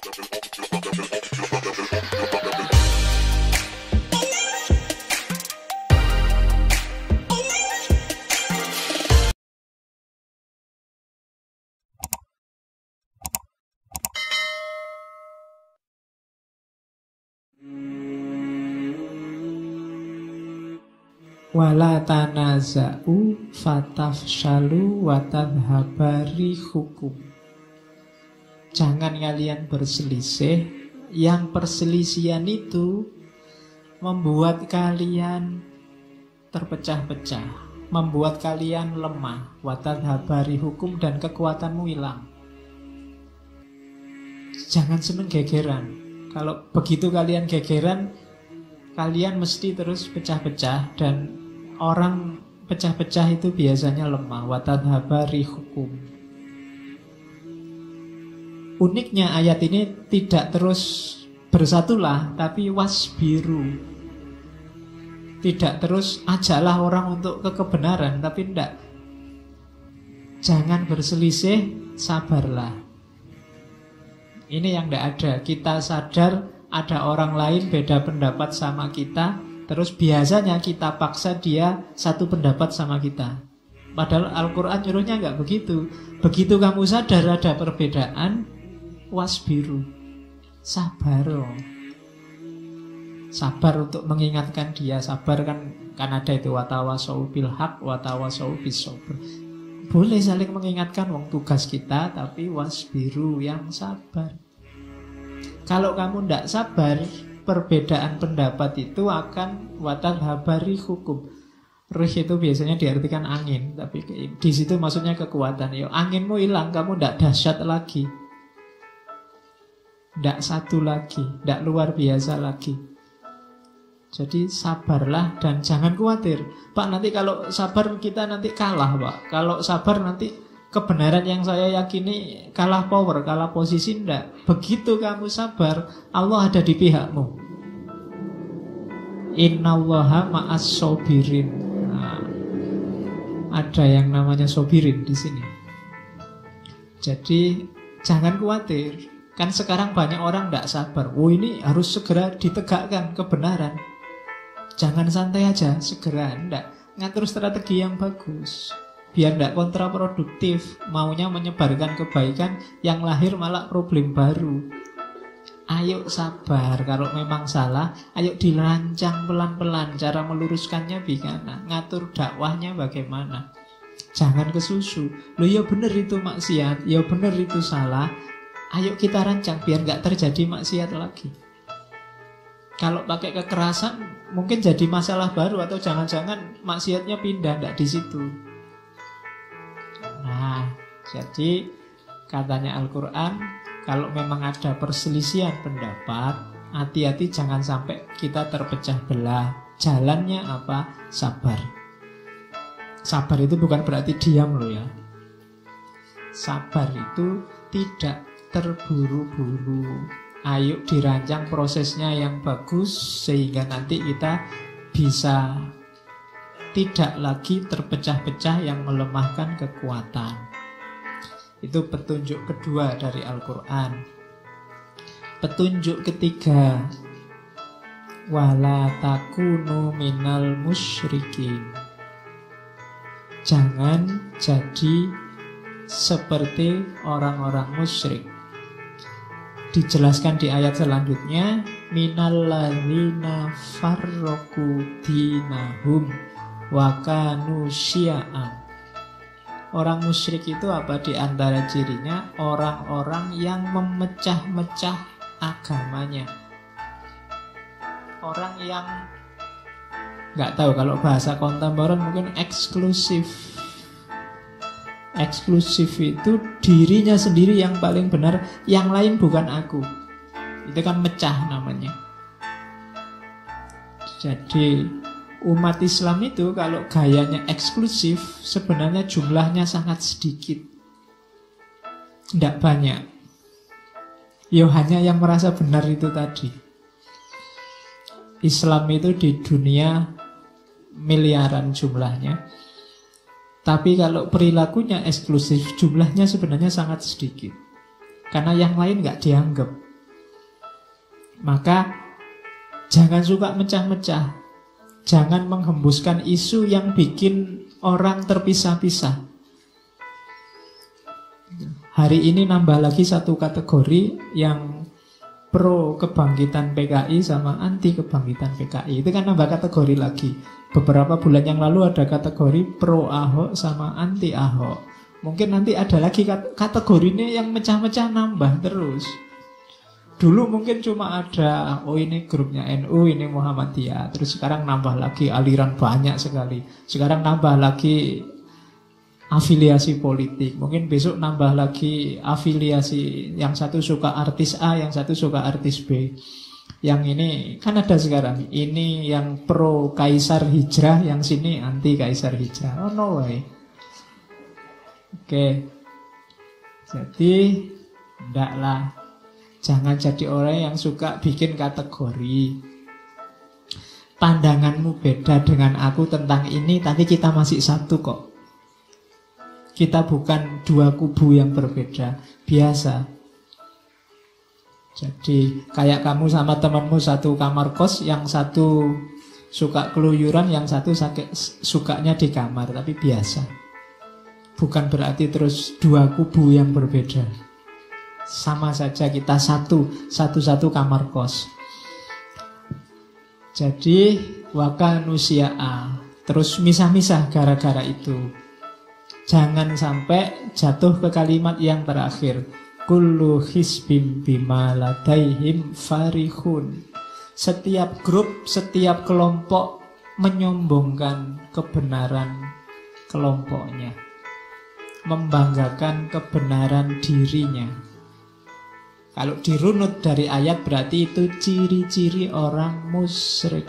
Wala tanaza'u fatafshalu watadhabari hukum. Jangan kalian berselisih, yang perselisihan itu membuat kalian terpecah-pecah, membuat kalian lemah, watadhabari hukum, dan kekuatanmu hilang. Jangan seneng gegeran. Kalau begitu kalian gegeran, kalian mesti terus pecah-pecah, dan orang pecah-pecah itu biasanya lemah. Watadhabari hukum. Uniknya ayat ini tidak terus bersatulah, tapi wasbiru. Tidak terus ajaklah orang untuk kebenaran, tapi tidak. Jangan berselisih, sabarlah. Ini yang tidak ada. Kita sadar ada orang lain beda pendapat sama kita, terus biasanya kita paksa dia satu pendapat sama kita. Padahal Al-Quran nyuruhnya nggak begitu. Begitu kamu sadar ada perbedaan, wasbiru, sabar. Sabar untuk mengingatkan dia. Sabar kan ada itu, watawasau bil haq, watawasau bis sabr. Boleh saling mengingatkan wong tugas kita, tapi wasbiru, yang sabar. Kalau kamu tidak sabar, perbedaan pendapat itu akan watadhabari hukum. Rih itu biasanya diartikan angin, tapi di situ maksudnya kekuatan. Yo, anginmu hilang, kamu tidak dahsyat lagi, tidak satu lagi, tidak luar biasa lagi. Jadi sabarlah dan jangan khawatir. Pak, nanti kalau sabar kita nanti kalah, Pak. Kalau sabar nanti kebenaran yang saya yakini kalah power, kalah posisi. Enggak. Begitu kamu sabar, Allah ada di pihakmu. Innallaha ma'as sobirin. Nah, ada yang namanya sobirin di sini. Jadi jangan khawatir. Kan sekarang banyak orang tidak sabar. Oh, ini harus segera ditegakkan kebenaran. Jangan santai aja, segera. Enggak. Ngatur strategi yang bagus, biar tidak kontraproduktif. Maunya menyebarkan kebaikan, yang lahir malah problem baru. Ayo sabar. Kalau memang salah, ayo dirancang pelan-pelan cara meluruskannya bagaimana, ngatur dakwahnya bagaimana. Jangan kesusu. Loh, ya bener itu maksiat, ya bener itu salah. Ayo kita rancang biar nggak terjadi maksiat lagi. Kalau pakai kekerasan mungkin jadi masalah baru, atau jangan-jangan maksiatnya pindah, nggak di situ. Nah, jadi katanya Al-Quran, kalau memang ada perselisihan pendapat, hati-hati jangan sampai kita terpecah belah. Jalannya apa? Sabar. Sabar itu bukan berarti diam loh ya. Sabar itu tidak terburu-buru. Ayo dirancang prosesnya yang bagus, sehingga nanti kita bisa tidak lagi terpecah-pecah yang melemahkan kekuatan. Itu petunjuk kedua dari Al-Quran. Petunjuk ketiga, wala takunu minal musyrikin. Jangan jadi seperti orang-orang musyrik. Dijelaskan di ayat selanjutnya, minal ladzina farraqu dinahum wa kanu syi'an. Orang musyrik itu apa? Di antara cirinya orang-orang yang memecah-mecah agamanya. Orang yang nggak tahu, kalau bahasa kontemporer mungkin eksklusif. Eksklusif itu dirinya sendiri yang paling benar, yang lain bukan aku. Itu kan mecah namanya. Jadi umat Islam itu kalau gayanya eksklusif, sebenarnya jumlahnya sangat sedikit, tidak banyak. Ya hanya yang merasa benar itu tadi. Islam itu di dunia miliaran jumlahnya, tapi kalau perilakunya eksklusif, jumlahnya sebenarnya sangat sedikit. Karena yang lain nggak dianggap. Maka jangan suka mecah-mecah. Jangan menghembuskan isu yang bikin orang terpisah-pisah. Hari ini nambah lagi satu kategori yang pro kebangkitan PKI sama anti kebangkitan PKI. Itu kan nambah kategori lagi. Beberapa bulan yang lalu ada kategori pro Ahok sama anti Ahok. Mungkin nanti ada lagi kategorinya yang mecah-mecah nambah terus. Dulu mungkin cuma ada, oh ini grupnya NU, ini Muhammadiyah. Terus sekarang nambah lagi aliran banyak sekali. Sekarang nambah lagi afiliasi politik. Mungkin besok nambah lagi afiliasi. Yang satu suka artis A, yang satu suka artis B. Yang ini kan ada sekarang. Ini yang pro Kaisar Hijrah, yang sini anti Kaisar Hijrah. Oh no way. Oke. Jadi ndaklah. Jangan jadi orang yang suka bikin kategori. Pandanganmu beda dengan aku tentang ini, tapi kita masih satu kok. Kita bukan dua kubu yang berbeda. Biasa. Jadi kayak kamu sama temanmu satu kamar kos, yang satu suka keluyuran, yang satu sukanya di kamar. Tapi biasa. Bukan berarti terus dua kubu yang berbeda. Sama saja kita satu kamar kos. Jadi wakanusiaa. Terus misah-misah gara-gara itu. Jangan sampai jatuh ke kalimat yang terakhir. Kullu hisbim bima ladaihim farihun. Setiap grup, setiap kelompok menyombongkan kebenaran kelompoknya, membanggakan kebenaran dirinya. Kalau dirunut dari ayat berarti itu ciri-ciri orang musyrik.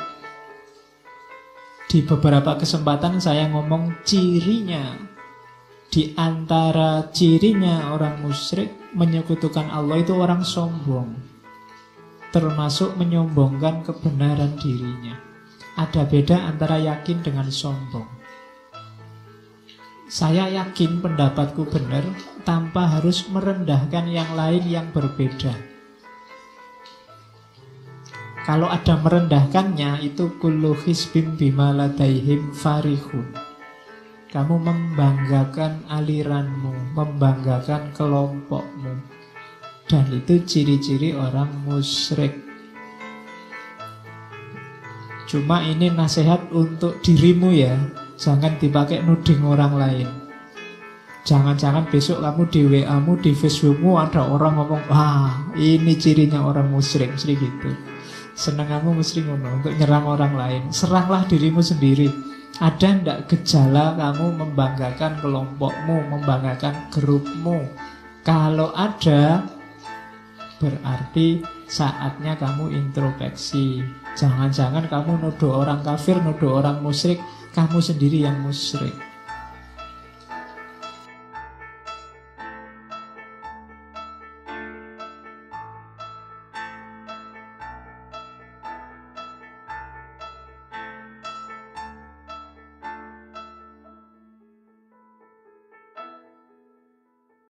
Di beberapa kesempatan saya ngomong cirinya. Di antara cirinya orang musyrik menyekutukan Allah itu orang sombong. Termasuk menyombongkan kebenaran dirinya. Ada beda antara yakin dengan sombong. Saya yakin pendapatku benar tanpa harus merendahkan yang lain yang berbeda. Kalau ada merendahkannya, itu kullu hisbim bima ladaihim farihun. Kamu membanggakan aliranmu, membanggakan kelompokmu. Dan itu ciri-ciri orang musyrik. Cuma ini nasihat untuk dirimu ya. Jangan dipakai nuding orang lain. Jangan-jangan besok kamu di WA-mu, di Facebookmu ada orang ngomong, wah ini cirinya orang musyrik, mesti gitu. Senang kamu mesti ngono untuk nyerang orang lain. Seranglah dirimu sendiri. Ada ndak gejala kamu membanggakan kelompokmu, membanggakan grupmu? Kalau ada, berarti saatnya kamu introspeksi. Jangan-jangan kamu nuduh orang kafir, nuduh orang musyrik, kamu sendiri yang musyrik.